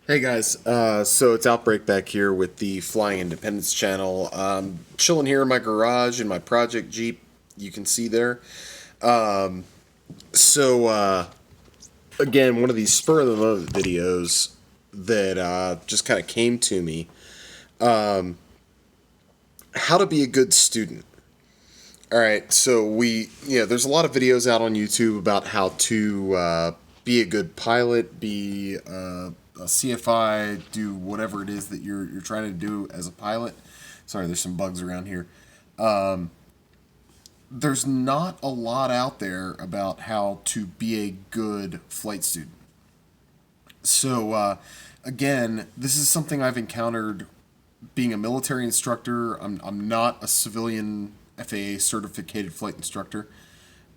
Hey guys, so it's Outbreak back here with the Flying Independence channel. Chilling here in my garage in my project Jeep, you can see there. So again, one of these spur of the moment videos that just kind of came to me. How to be a good student. All right, so there's a lot of videos out on YouTube about how to be a good pilot, be a CFI, do whatever it is that you're trying to do as a pilot. Sorry, there's some bugs around here. There's not a lot out there about how to be a good flight student. So again, this is something I've encountered being a military instructor. I'm not a civilian FAA certificated flight instructor,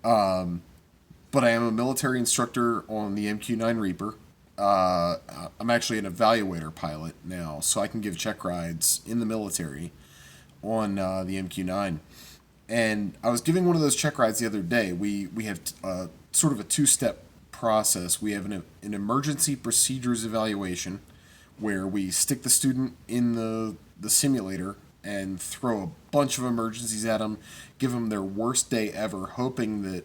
but I am a military instructor on the MQ-9 Reaper. I'm actually an evaluator pilot now, so I can give check rides in the military on the MQ-9. And I was giving one of those check rides the other day. We have sort of a two-step process. We have an emergency procedures evaluation where we stick the student in the simulator and throw a bunch of emergencies at them, give them their worst day ever, hoping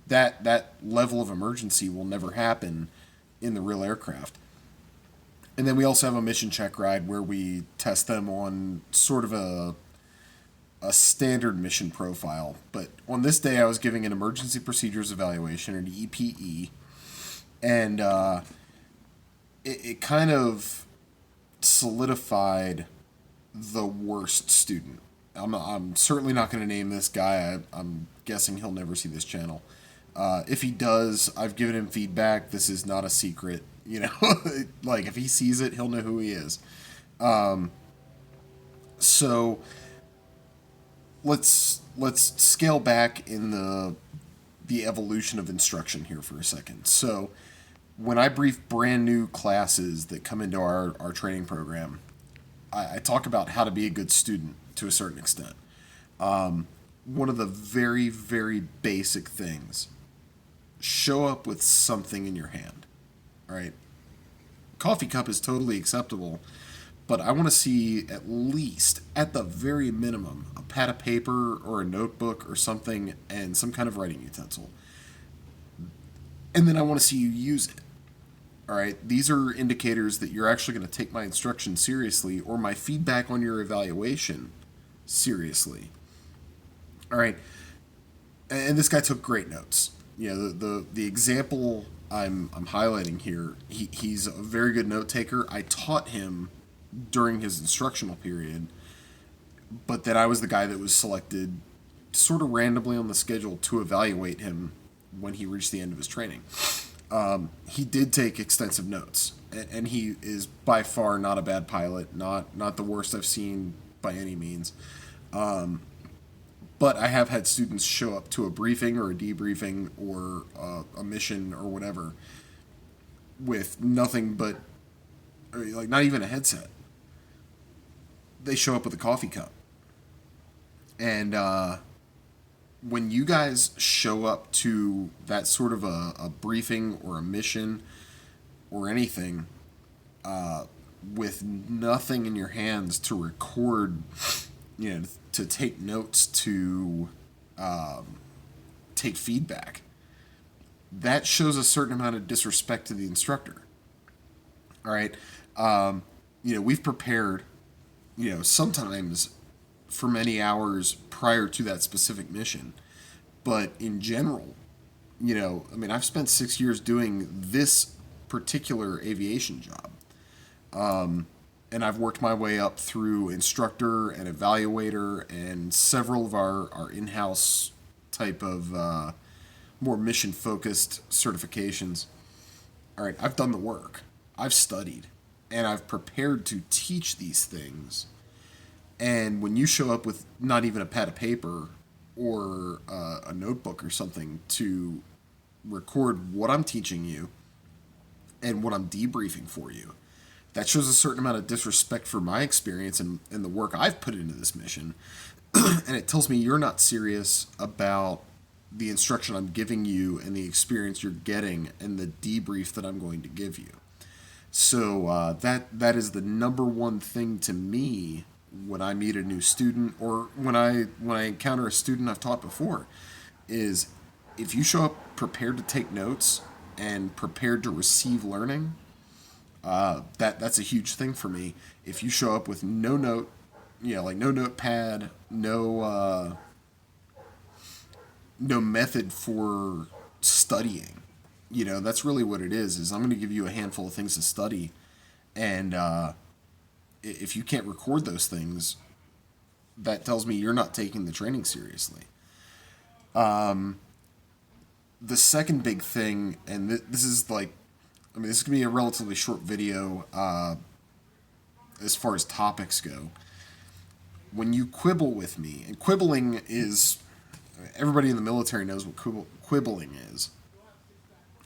that level of emergency will never happen in the real aircraft. And then we also have a mission check ride where we test them on sort of a standard mission profile. But on this day, I was giving an emergency procedures evaluation, an EPE, and it kind of solidified the worst student. I'm certainly not going to name this guy. I'm guessing he'll never see this channel. If he does, I've given him feedback. This is not a secret. Like if he sees it, he'll know who he is. So let's scale back in the evolution of instruction here for a second. So when I brief brand new classes that come into our training program, I talk about how to be a good student to a certain extent. One of the very, very basic things: show up with something in your hand. All right, coffee cup is totally acceptable, but I want to see at least, at the very minimum, a pad of paper or a notebook or something and some kind of writing utensil. And then I want to see you use it. All right, these are indicators that you're actually going to take my instruction seriously or my feedback on your evaluation seriously. All right, and this guy took great notes. The example I'm highlighting here, he's a very good note taker. I taught him during his instructional period, but then I was the guy that was selected sort of randomly on the schedule to evaluate him when he reached the end of his training. He did take extensive notes, and he is by far not a bad pilot, not the worst I've seen by any means. But I have had students show up to a briefing or a debriefing or a mission or whatever with nothing but, like, not even a headset. They show up with a coffee cup. And when you guys show up to that sort of a briefing or a mission or anything with nothing in your hands to record, to take notes, to take feedback, that shows a certain amount of disrespect to the instructor. All right. We've prepared, sometimes for many hours prior to that specific mission. But in general, I've spent 6 years doing this particular aviation job. And I've worked my way up through instructor and evaluator and several of our in-house type of more mission-focused certifications. All right, I've done the work. I've studied. And I've prepared to teach these things. And when you show up with not even a pad of paper or a notebook or something to record what I'm teaching you and what I'm debriefing for you, that shows a certain amount of disrespect for my experience and the work I've put into this mission. And it tells me you're not serious about the instruction I'm giving you and the experience you're getting and the debrief that I'm going to give you. So that is the number one thing to me when I meet a new student, or when I encounter a student I've taught before, is if you show up prepared to take notes and prepared to receive learning, that's a huge thing for me. If you show up with no note, like no notepad, no method for studying, that's really what it is. Is I'm going to give you a handful of things to study, and if you can't record those things, that tells me you're not taking the training seriously. The second big thing, and this is like, this is going to be a relatively short video as far as topics go. When you quibble with me, and quibbling is, everybody in the military knows what quibbling is.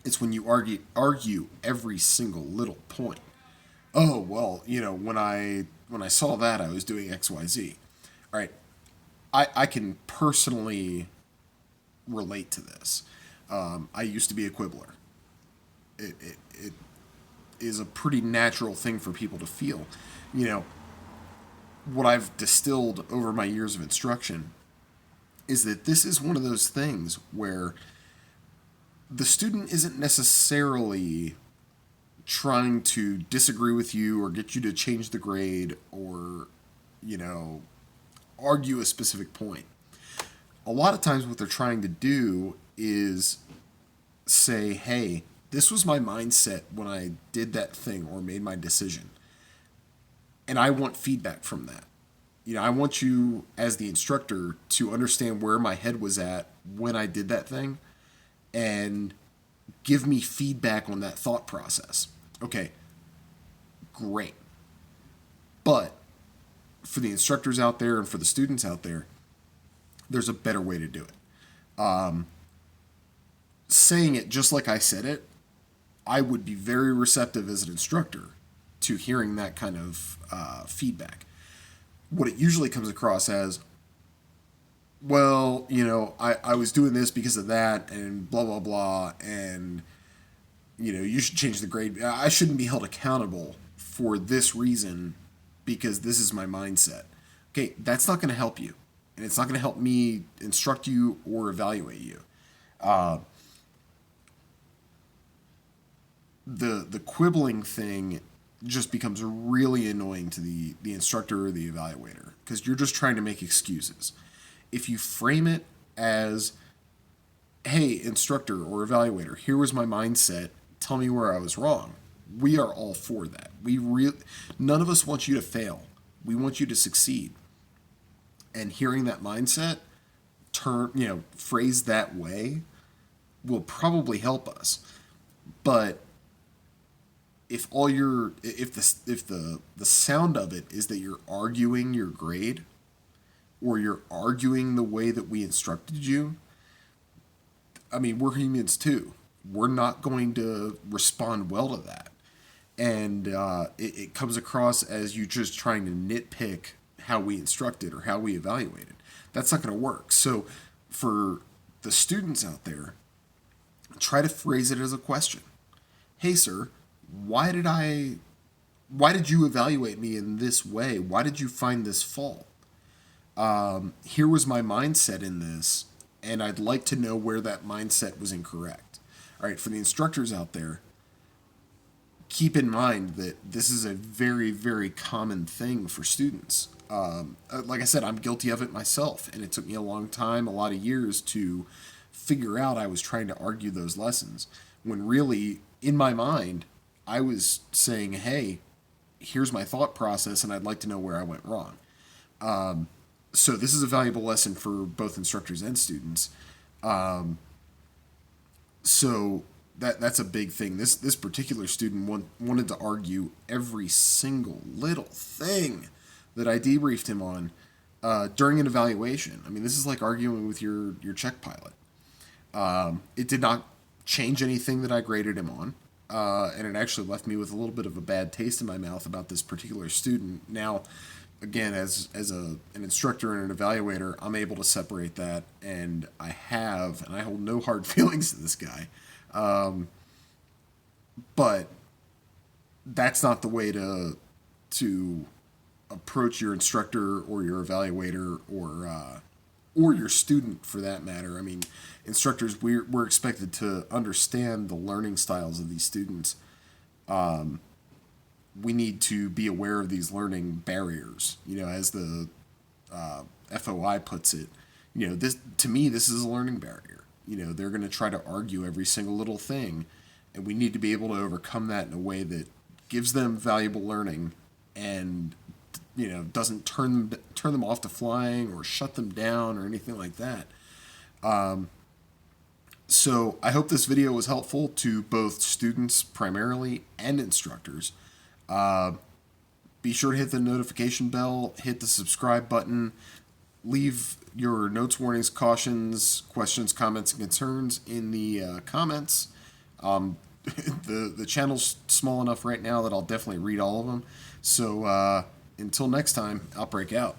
It's when you argue every single little point. Oh, well, when I saw that, I was doing XYZ. All right, I can personally relate to this. I used to be a quibbler. It is a pretty natural thing for people to feel. What I've distilled over my years of instruction is that this is one of those things where the student isn't necessarily trying to disagree with you or get you to change the grade or, argue a specific point. A lot of times what they're trying to do is say, hey, this was my mindset when I did that thing or made my decision. And I want feedback from that. I want you as the instructor to understand where my head was at when I did that thing and give me feedback on that thought process. Okay, great. But for the instructors out there and for the students out there, there's a better way to do it. Saying it just like I said it, I would be very receptive as an instructor to hearing that kind of feedback. What it usually comes across as, well, I was doing this because of that and blah, blah, blah, and, you should change the grade. I shouldn't be held accountable for this reason because this is my mindset. Okay, that's not going to help you. And it's not going to help me instruct you or evaluate you. The quibbling thing just becomes really annoying to the instructor or the evaluator because you're just trying to make excuses. If you frame it as, hey, instructor or evaluator, here was my mindset, tell me where I was wrong. We are all for that. None of us want you to fail. We want you to succeed. And hearing that mindset phrased that way will probably help us. But if the sound of it is that you're arguing your grade or you're arguing the way that we instructed you, we're humans too. We're not going to respond well to that. And it comes across as you just trying to nitpick how we instructed or how we evaluated. That's not going to work. So for the students out there, try to phrase it as a question. Hey, sir, why did you evaluate me in this way? Why did you find this fault? Here was my mindset in this, and I'd like to know where that mindset was incorrect. All right, for the instructors out there, keep in mind that this is a very, very common thing for students. Like I said, I'm guilty of it myself, and it took me a long time, a lot of years to figure out I was trying to argue those lessons, when really, in my mind, I was saying, hey, here's my thought process, and I'd like to know where I went wrong. So this is a valuable lesson for both instructors and students. So that's a big thing. This particular student wanted to argue every single little thing that I debriefed him on during an evaluation. This is like arguing with your check pilot. It did not change anything that I graded him on. And it actually left me with a little bit of a bad taste in my mouth about this particular student. Now, again, as an instructor and an evaluator, I'm able to separate that, and I hold no hard feelings to this guy. But that's not the way to approach your instructor or your evaluator or your student for that matter. I mean, instructors, we're expected to understand the learning styles of these students. We need to be aware of these learning barriers. You know, as the FOI puts it, you know, this to me this is a learning barrier. You know, they're going to try to argue every single little thing, and we need to be able to overcome that in a way that gives them valuable learning and you know doesn't turn them off to flying or shut them down or anything like that. So I hope this video was helpful to both students primarily and instructors. Be sure to hit the notification bell, hit the subscribe button, leave your notes, warnings, cautions, questions, comments, and concerns in the comments. The channel's small enough right now that I'll definitely read all of them. So until next time, Outbreak out.